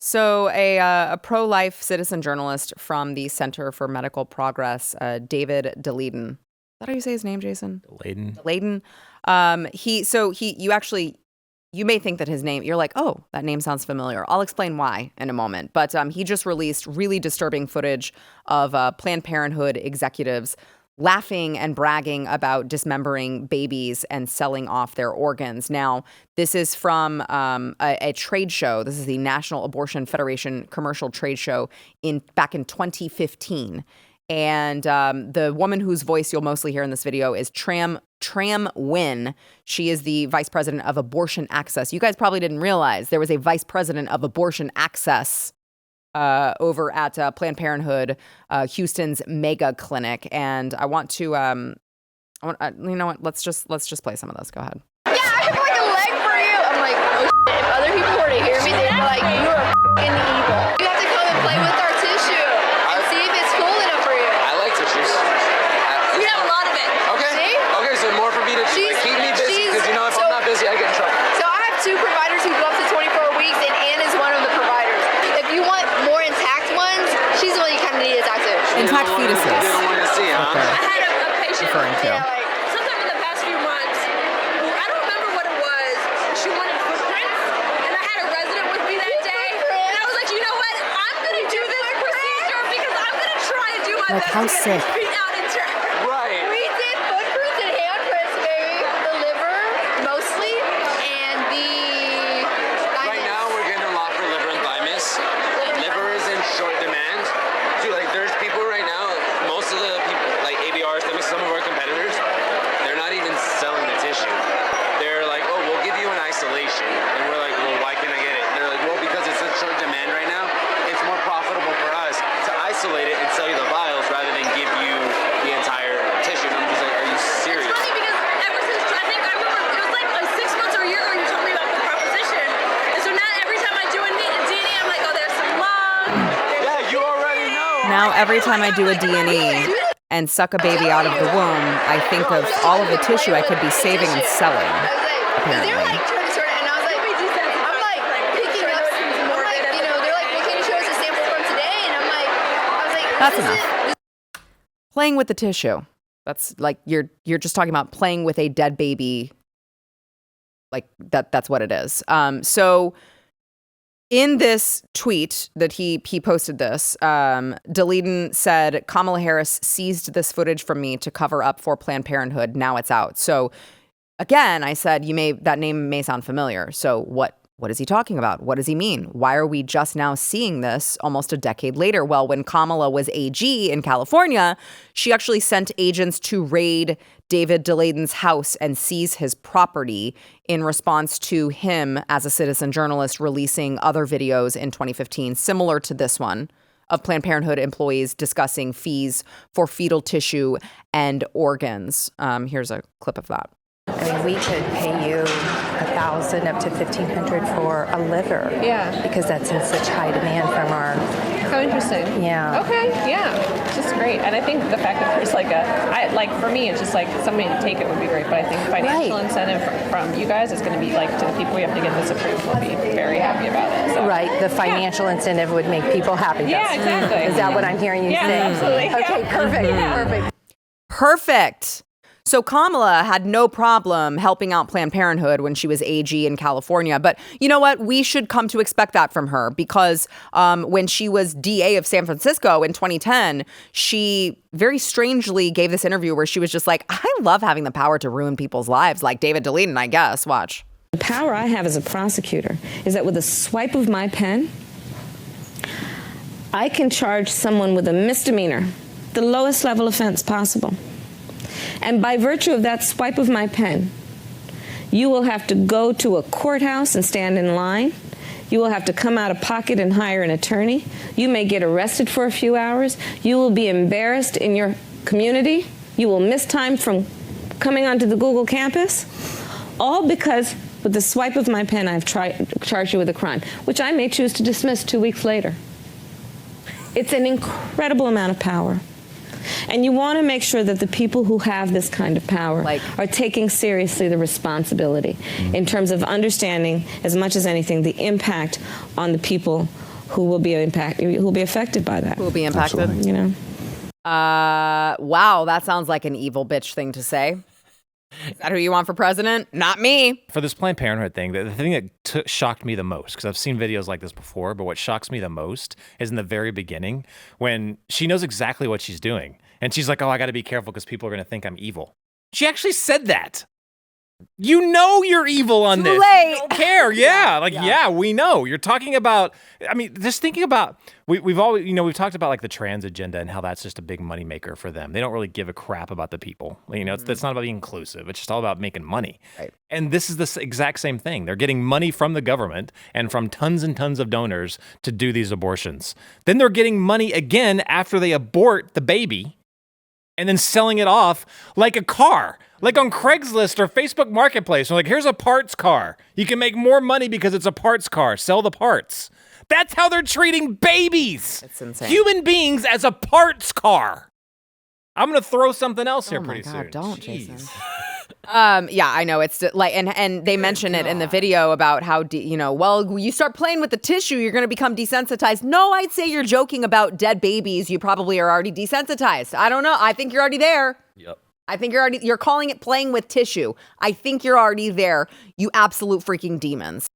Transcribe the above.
So a pro-life citizen journalist from the Center for Medical Progress, David Daleiden. Is that how you say his name, Jason? Daleiden. You may think that his name, you're like, oh, that name sounds familiar. I'll explain why in a moment. But he just released really disturbing footage of Planned Parenthood executives laughing and bragging about dismembering babies and selling off their organs. Now, this is from a trade show. This is the National Abortion Federation commercial trade show back in 2015. And the woman whose voice you'll mostly hear in this video is Tram Nguyen. She is the vice president of abortion access. You guys probably didn't realize there was a vice president of abortion access over at Planned Parenthood, Houston's mega clinic. And I want to, you know what? Let's just play some of this. Go ahead. Yeah, I have like a leg for you. I'm like, oh shit. If other people were to hear me, they'd be like, you are f***ing evil. You have to come and play with our tissue and see if it's cool enough for you. I like tissues. We have a lot of it. Okay. See? Okay, so more for me to keep me busy, because you know if I'm not busy, I get in trouble. So I have 2 providers who go up to 24 weeks, and Ann is one of the providers. If you want more intact ones, she's the one you kind of need to talk to. Intact fetuses. You don't want to see it, huh? I had a patient. Referring to. Sometime in the past few months, I don't remember what it was. She wanted footprints, and I had a resident with me that day, and I was like, you know what? I'm going to do this procedure because I'm going to try to do my best how to get sick. this beat out in track. Right. We did footprints and handprints, baby. The liver, mostly, and the Right now, we're getting a lot for liver and thymus. Liver is in short demand. Dude, like, there's people right now, most of the people, like ABRs, some of our competitors, they're not even selling the tissue. They're like, oh, we'll give you an isolation. And we're like, well, why can't I get it? And they're like, well, because it's in short demand right now, it's more profitable for us to isolate it and sell you the vials rather than give you the entire tissue. And I'm just like, are you serious? It's funny because ever since, I think I remember it was like 6 months or a year ago you told me about the proposition. And so now every time I do a DNA, I'm like, oh, there's some lung. Yeah, you already know. Now, every time I do a D&E and suck a baby out of the womb, I think of all of the tissue I could be saving and selling. Because they're like trying to sort it, and I was like, I'm like picking up some more, like, you know, they're like, well, can you show us a sample from today? And I'm like, I was like, That's this is enough. Playing with the tissue. That's like you're just talking about playing with a dead baby. Like that's what it is. So in this tweet that he posted this, Daleiden said, Kamala Harris seized this footage from me to cover up for Planned Parenthood. Now it's out. So again, I said, that name may sound familiar. So what is he talking about? What does he mean? Why are we just now seeing this almost a decade later? Well, when Kamala was AG in California, she actually sent agents to raid David Daleiden's house and seize his property in response to him, as a citizen journalist, releasing other videos in 2015, similar to this one, of Planned Parenthood employees discussing fees for fetal tissue and organs. Here's a clip of that. I mean, we could pay you $1,000 up to $1,500 for a liver. Yeah. Because that's in such high demand from our. How interesting. Yeah. Okay. Yeah. Just great. And I think the fact that there's for me, it's just like somebody to take it would be great. But I think financial incentive from you guys is going to be like to the people we have to get this approved will be very happy about it. So. Right. The financial incentive would make people happy. Yeah, exactly. Is that what I'm hearing you say? Absolutely. Okay. Perfect. Yeah. Perfect. Perfect. So Kamala had no problem helping out Planned Parenthood when she was AG in California. But you know what? We should come to expect that from her because when she was DA of San Francisco in 2010, she very strangely gave this interview where she was just like, I love having the power to ruin people's lives, like David Daleiden, I guess. Watch. The power I have as a prosecutor is that with a swipe of my pen, I can charge someone with a misdemeanor, the lowest level offense possible. And by virtue of that swipe of my pen, you will have to go to a courthouse and stand in line. You will have to come out of pocket and hire an attorney. You may get arrested for a few hours. You will be embarrassed in your community. You will miss time from coming onto the Google campus. All because with the swipe of my pen, I've charged you with a crime, which I may choose to dismiss 2 weeks later. It's an incredible amount of power. And you want to make sure that the people who have this kind of power are taking seriously the responsibility in terms of understanding, as much as anything, the impact on the people who will be affected by that. Who will be impacted? Absolutely. You know. Wow, that sounds like an evil bitch thing to say. Is that who you want for president? Not me. For this Planned Parenthood thing, the thing that shocked me the most, because I've seen videos like this before, but what shocks me the most is in the very beginning when she knows exactly what she's doing. And she's like, oh, I got to be careful because people are going to think I'm evil. She actually said that. You know you're evil on this. late. You don't care. Yeah, we know. You're talking about, I mean, just thinking about, we've always, we've talked about like the trans agenda and how that's just a big moneymaker for them. They don't really give a crap about the people. It's not about being inclusive. It's just all about making money. Right. And this is the exact same thing. They're getting money from the government and from tons and tons of donors to do these abortions. Then they're getting money again after they abort the baby and then selling it off like a car. Like on Craigslist or Facebook Marketplace. They're like, here's a parts car. You can make more money because it's a parts car. Sell the parts. That's how they're treating babies. It's insane. Human beings as a parts car. I'm going to throw something else here pretty Oh my God, soon. don't, Jeez. Jason. Yeah, I know. It's like, and they mention it in the video about how, well, you start playing with the tissue, you're going to become desensitized. No, I'd say you're joking about dead babies. You probably are already desensitized. I don't know. I think you're already there. Yep. I think you're calling it playing with tissue. I think you're already there. You absolute freaking demons.